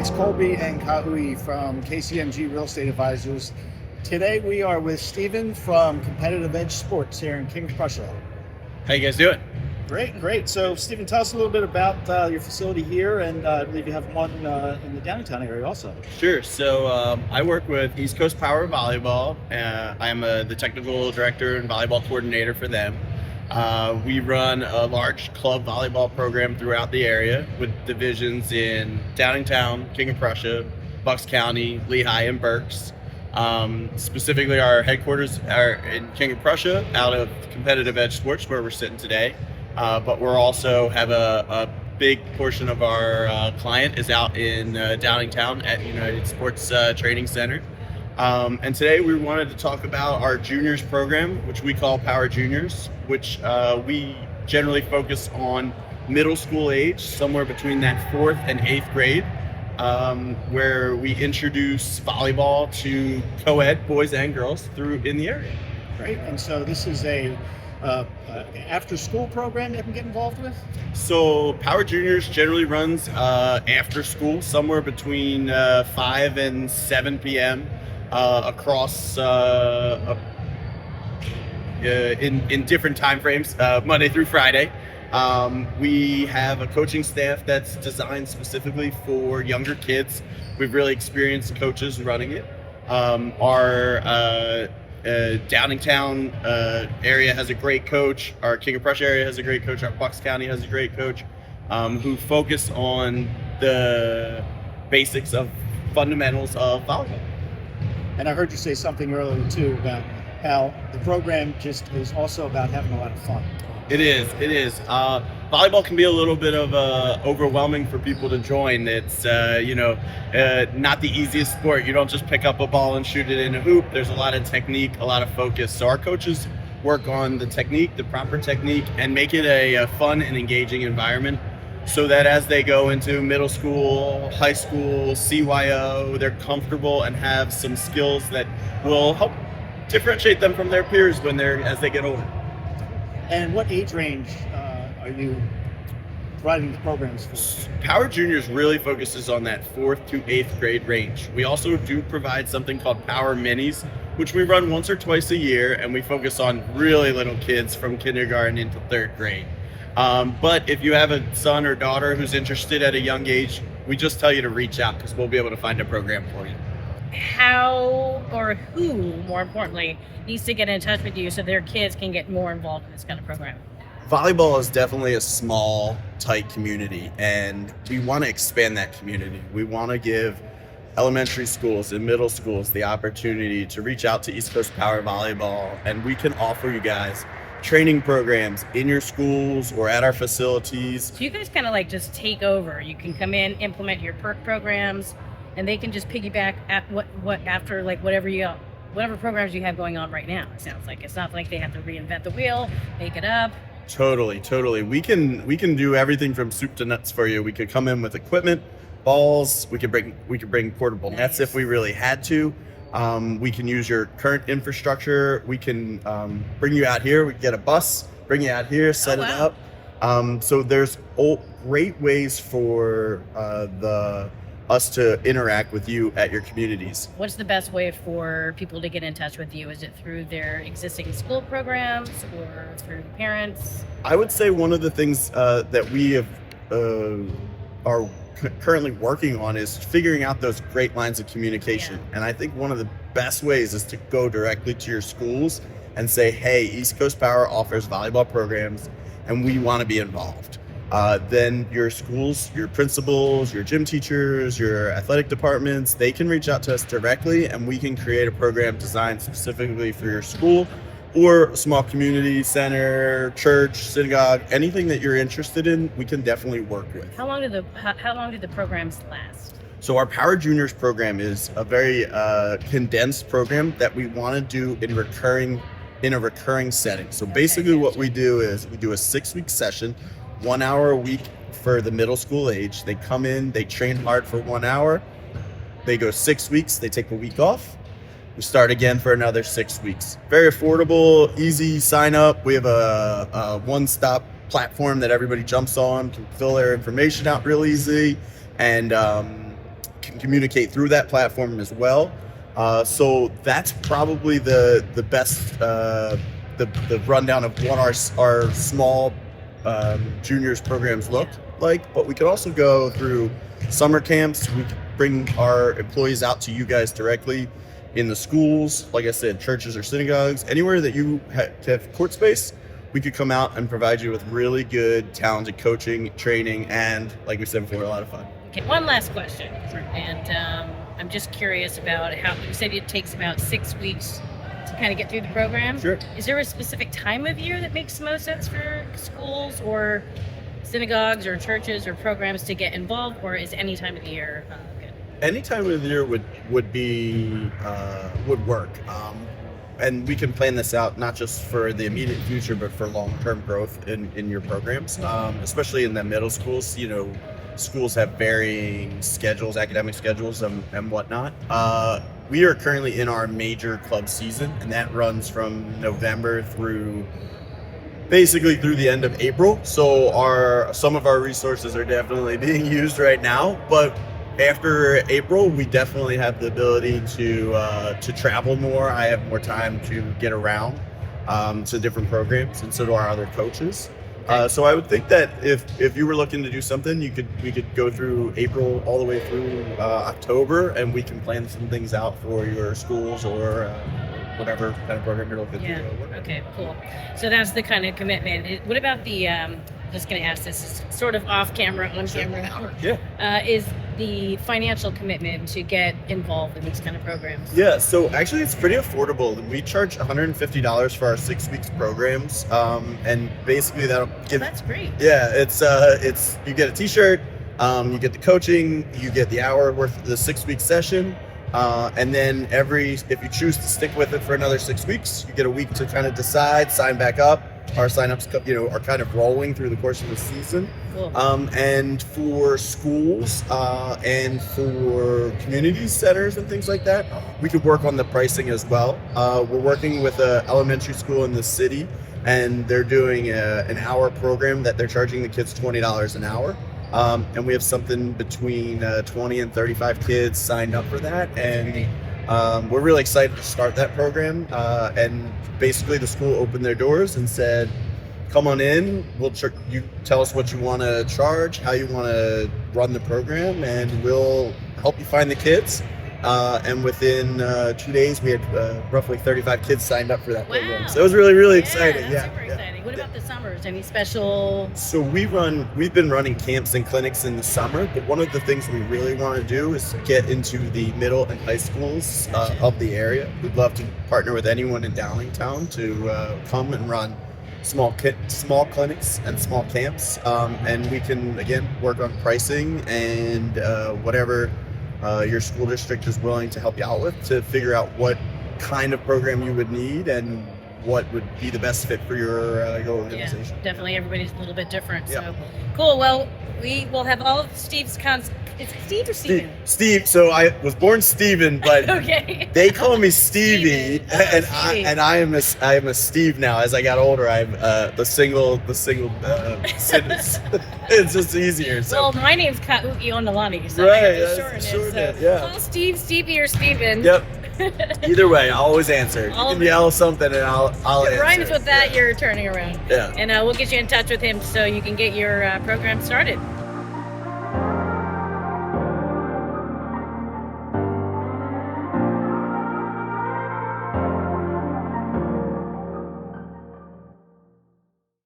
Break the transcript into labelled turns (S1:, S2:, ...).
S1: it's Colby and Kahui from KCMG Real Estate Advisors. Today we are with Steven from Competitive Edge Sports here in King of Prussia.
S2: How you guys doing?
S1: Great. So Steven, tell us a little bit about your facility here, and I believe you have one in the downtown area also.
S2: Sure. So I work with East Coast Power Volleyball. I'm the technical director and volleyball coordinator for them. We run a large club volleyball program throughout the area with divisions in Downingtown, King of Prussia, Bucks County, Lehigh, and Berks. Specifically, our headquarters are in King of Prussia, out of Competitive Edge Sports, where we're sitting today. But we're also have a big portion of our client is out in Downingtown at United Sports Training Center. And today we wanted to talk about our juniors program, which we call Power Juniors, which we generally focus on middle school age, somewhere between that 4th and 8th grade, where we introduce volleyball to co-ed boys and girls in the area.
S1: Great. And so this is a after-school program that can get involved with?
S2: So Power Juniors generally runs after school, somewhere between 5 and 7 p.m. Across in different time frames, Monday through Friday. We have a coaching staff that's designed specifically for younger kids. We've really experienced coaches running it. Our Downingtown area has a great coach. Our King of Prussia area has a great coach. Our Bucks County has a great coach who focus on the basics of fundamentals of volleyball.
S1: And I heard you say something earlier too about how the program just is also about having a lot of fun.
S2: It is. Volleyball can be a little bit of overwhelming for people to join. It's not the easiest sport. You don't just pick up a ball and shoot it in a hoop. There's a lot of technique, a lot of focus. So our coaches work on the technique, the proper technique, and make it a fun and engaging environment, so that as they go into middle school, high school, CYO, they're comfortable and have some skills that will help differentiate them from their peers as they get older.
S1: And what age range are you providing the programs for?
S2: Power Juniors really focuses on that 4th to 8th grade range. We also do provide something called Power Minis, which we run once or twice a year, and we focus on really little kids from kindergarten into 3rd grade. But if you have a son or daughter who's interested at a young age, we just tell you to reach out, because we'll be able to find a program for you.
S3: How or who, more importantly, needs to get in touch with you so their kids can get more involved in this kind of program?
S2: Volleyball is definitely a small, tight community, and we want to expand that community. We want to give elementary schools and middle schools the opportunity to reach out to East Coast Power Volleyball, and we can offer you guys training programs in your schools or at our facilities.
S3: So you guys kind of like just take over. You can come in, implement your perk programs, and they can just piggyback at whatever programs you have going on right now. It sounds like it's not like they have to reinvent the wheel, make it up.
S2: Totally. We can do everything from soup to nuts for you. We could come in with equipment, balls. We could bring portable nets if we really had to. We can use your current infrastructure. We can bring you out here. We can get a bus, bring you out here, set it up. So there's great ways for us to interact with you at your communities.
S3: What's the best way for people to get in touch with you? Is it through their existing school programs or through parents?
S2: I would say one of the things that we have are currently working on is figuring out those great lines of communication. Yeah. And I think one of the best ways is to go directly to your schools and say, hey, East Coast Power offers volleyball programs and we want to be involved. Then your schools, your principals, your gym teachers, your athletic departments, they can reach out to us directly and we can create a program designed specifically for your school or a small community center, church, synagogue, anything that you're interested in, we can definitely work with.
S3: How long do the programs last?
S2: So our Power Juniors program is a very condensed program that we want to do in a recurring setting. So basically what we do is we do a 6-week session, 1 hour a week for the middle school age. They come in, they train hard for 1 hour. They go 6 weeks, they take a week off. We start again for another 6 weeks. Very affordable, easy sign up. We have a one-stop platform that everybody jumps on, can fill their information out real easy. And communicate through that platform as well. So that's probably the best the rundown of what our small juniors programs look like. But we could also go through summer camps. We could bring our employees out to you guys directly in the schools, like I said, churches or synagogues, anywhere that you have court space. We could come out and provide you with really good, talented coaching, training, and, like we said before, a lot of fun.
S3: Okay, one last question. And I'm just curious about how you said it takes about 6 weeks to kind of get through the program.
S2: Sure.
S3: Is there a specific time of year that makes the most sense for schools or synagogues or churches or programs to get involved, or is any time of the year good?
S2: Any time of the year would work. And we can plan this out not just for the immediate future, but for long-term growth in your programs, especially in the middle schools. You know, schools have varying schedules, academic schedules, and whatnot. We are currently in our major club season, and that runs from November through basically through the end of April. So some of our resources are definitely being used right now, but after April, we definitely have the ability to travel more. I have more time to get around to different programs, and so do our other coaches. So I would think that if you were looking to do something, we could go through April all the way through October, and we can plan some things out for your schools or whatever kind of program you're looking to work on.
S3: Okay, cool. So that's the kind of commitment. What about the just going to ask this sort of off camera, on camera.
S2: Yeah.
S3: Is the financial commitment to get involved in these kind of programs?
S2: Yeah, so actually it's pretty affordable. We charge $150 for our 6 weeks programs, and basically that'll give.
S3: That's great.
S2: Yeah, it's you get a T-shirt, you get the coaching, you get the hour worth of the 6 week session, and then if you choose to stick with it for another 6 weeks, you get a week to kind of decide, sign back up. Our signups, are kind of rolling through the course of the season.
S3: Cool.
S2: And for schools and for community centers and things like that, we could work on the pricing as well. We're working with an elementary school in the city, and they're doing an hour program that they're charging the kids $20 an hour. And we have something between 20 and 35 kids signed up for that. And we're really excited to start that program. And basically the school opened their doors and said, come on in, you tell us what you want to charge, how you want to run the program, and we'll help you find the kids. And within 2 days, we had roughly 35 kids signed up for that program. So it was really, really exciting.
S3: That's super exciting. What about the summers? Any special?
S2: So we've been running camps and clinics in the summer, but one of the things we really want to do is get into the middle and high schools of the area. We'd love to partner with anyone in Downingtown to come and run small clinics and small camps, and we can again work on pricing and whatever your school district is willing to help you out with, to figure out what kind of program you would need and what would be the best fit for your organization.
S3: Yeah, definitely. Everybody's a little bit different.
S2: Yeah.
S3: So cool. Well, we will have all of Steve's Is it Steve or Steven?
S2: Steve. So I was born Steven, but
S3: okay.
S2: they call me Stevie, and
S3: Stevie.
S2: I am a Steve now. As I got older, I'm the single sentence. It's just easier. So.
S3: Well, my name's Kauki Onalani, so
S2: right,
S3: I have to shorten it. So
S2: yeah.
S3: call Steve, Stevie, or Steven.
S2: Yep. Either way, I'll always answer. You can yell something, and I'll answer.
S3: Rhymes with that. You're turning around.
S2: Yeah.
S3: And we'll get you in touch with him so you can get your program started.